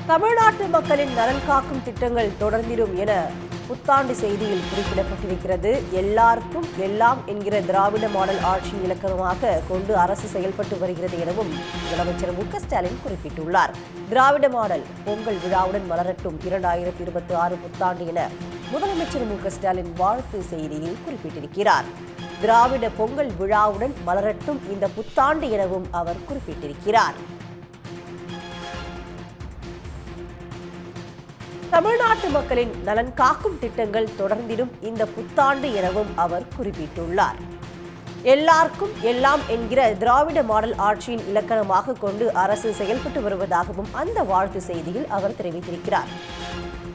தமிழ்நாட்டு மக்களின் நலன் காக்கும் திட்டங்கள் தொடர்ந்திடும் என புத்தாண்டு செய்தியில் குறிப்பிடப்பட்டிருக்கிறது. எல்லாருக்கும் எல்லாம் என்கிற திராவிட மாடல் ஆட்சி இலக்கணமாக கொண்டு அரசு செயல்பட்டு வருகிறது எனவும் முதலமைச்சர் மு.க.ஸ்டாலின் குறிப்பிட்டுள்ளார். திராவிட மாடல் பொங்கல் விழாவுடன் மலரட்டும் 2026 புத்தாண்டு என முதலமைச்சர் மு.க.ஸ்டாலின் வாழ்த்து செய்தியில் குறிப்பிட்டிருக்கிறார். திராவிட பொங்கல் விழாவுடன் மலரட்டும் இந்த புத்தாண்டு எனவும் அவர் குறிப்பிட்டிருக்கிறார். தமிழ்நாட்டு மக்களின் நலன் காக்கும் திட்டங்கள் தொடர்ந்திடும் இந்த புத்தாண்டு எனவும் அவர் குறிப்பிட்டுள்ளார். எல்லாருக்கும் எல்லாம் என்கிற திராவிட மாடல் ஆட்சியின் இலக்கணமாக கொண்டு அரசு செயல்பட்டு வருவதாகவும் அந்த வாழ்த்து செய்தியில் அவர் தெரிவித்திருக்கிறார்.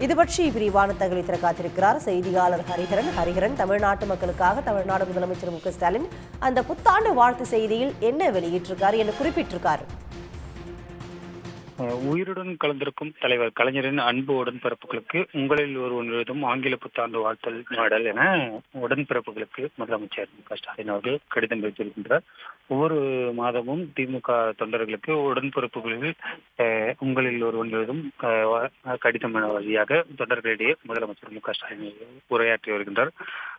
இது பற்றி விரிவான தகவலை தர காத்திருக்கிறார் செய்தியாளர் ஹரிஹரன். தமிழ்நாட்டு மக்களுக்காக தமிழ்நாடு முதலமைச்சர் மு.க.ஸ்டாலின் அந்த புத்தாண்டு வாழ்த்து செய்தியில் என்ன வெளியிட்டிருக்காரு, என்ன குறிப்பிட்டிருக்காரு? உயிருடன் கலந்திருக்கும் தலைவர் கலைஞரின் அன்பு உடன்பிறப்புகளுக்கு உங்களில் ஒருவன் எழுதும் ஆங்கில புத்தாண்டு வாழ்த்தல் மாடல் என உடன்பிறப்புகளுக்கு முதலமைச்சர் மு.க.ஸ்டாலின் அவர்கள் கடிதம் எழுதியிருக்கின்றார். ஒவ்வொரு மாதமும் திமுக தொண்டர்களுக்கு உடன்பிறப்புகளில் உங்களில் ஒருவன் எழுதும் கடிதம் வழியாக தொண்டர்களிடையே முதலமைச்சர் மு.க.ஸ்டாலின் உரையாற்றி வருகின்றார்.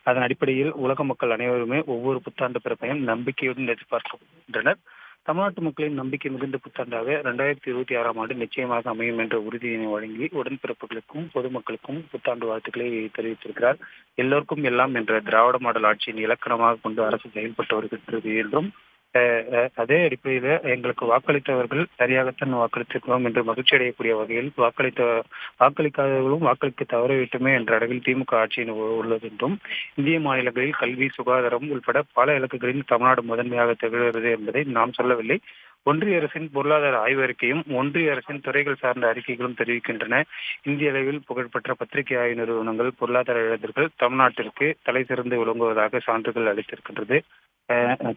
அதன் அடிப்படையில் உலக மக்கள் அனைவருமே ஒவ்வொரு புத்தாண்டு பிறப்பையும் நம்பிக்கையுடன் எதிர்பார்க்கின்றனர். தமிழ்நாட்டு மக்களின் நம்பிக்கை மிகுந்த புத்தாண்டாக 2026ஆம் ஆண்டு நிச்சயமாக அமையும் என்ற உறுதியினை வழங்கி உடன்பிறப்புகளுக்கும் பொதுமக்களுக்கும் புத்தாண்டு வாழ்த்துக்களை தெரிவித்திருக்கிறார். எல்லோருக்கும் எல்லாம் என்ற திராவிட மாடல் ஆட்சியின் இலக்கணமாக கொண்டு அரசு செயல்பட்டு வருகின்றது என்றும் அதே அடிப்படையில் எங்களுக்கு வாக்களித்தவர்கள் சரியாகத்தான் வாக்களித்திருக்கிறோம் என்று மகிழ்ச்சி அடையக்கூடிய வகையில் வாக்களிக்காதவர்களும் வாக்களிக்க தவறவிட்டுமே என்ற அளவில் திமுக ஆட்சியின் உள்ளது என்றும் இந்திய மாநிலங்களில் கல்வி, சுகாதாரம் உள்பட பல இலக்குகளில் தமிழ்நாடு முதன்மையாக திகழ்கிறது என்பதை நாம் சொல்லவில்லை. ஒன்றிய அரசின் பொருளாதார ஆய்வறிக்கையும் ஒன்றிய அரசின் துறைகள் சார்ந்த அறிக்கைகளும் தெரிவிக்கின்றன. இந்திய அளவில் புகழ்பெற்ற பத்திரிகை ஆய்வு நிறுவனங்கள் பொருளாதார இளைஞர்கள் தமிழ்நாட்டிற்கு தலை சிறந்து விளங்குவதாக சான்றுகள் அளித்திருக்கின்றது.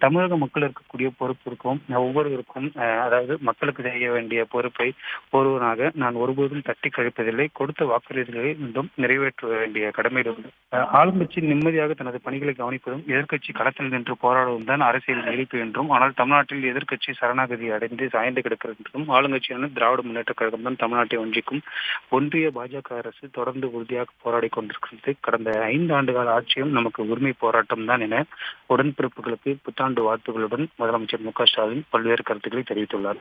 தமிழக மக்கள் இருக்கக்கூடிய பொறுப்பு இருக்கும் ஒவ்வொருவருக்கும், அதாவது மக்களுக்கு செய்ய வேண்டிய பொறுப்பை ஒருவனாக நான் ஒருபோதும் தட்டி கழிப்பதில்லை. கொடுத்த வாக்குறுதிகளை மீண்டும் நிறைவேற்ற வேண்டிய கடமை இருந்து ஆளுங்கட்சி நிம்மதியாக தனது பணிகளை கவனிப்பதும் எதிர்க்கட்சி களத்தில் நின்று போராடுவதும் தான் அரசியல் நீடிப்பு என்றும், ஆனால் தமிழ்நாட்டில் எதிர்க்கட்சி சரணாகதி அடைந்து சாய்ந்து கிடக்கிறது என்றும் ஆளுங்கட்சியான திராவிட முன்னேற்ற கழகம் தான் தமிழ்நாட்டை ஒன்றிக்கும் ஒன்றிய பாஜக அரசு தொடர்ந்து உறுதியாக போராடி கொண்டிருக்கிறது. கடந்த 5 ஆண்டுகால ஆட்சியும் நமக்கு உரிமை போராட்டம் தான் என உடன்பிறப்புகளுக்கு புத்தாண்டு வாழ்த்துக்களுடன் முதலமைச்சர் மு.க.ஸ்டாலின் பல்வேறு கருத்துக்களை தெரிவித்துள்ளார்.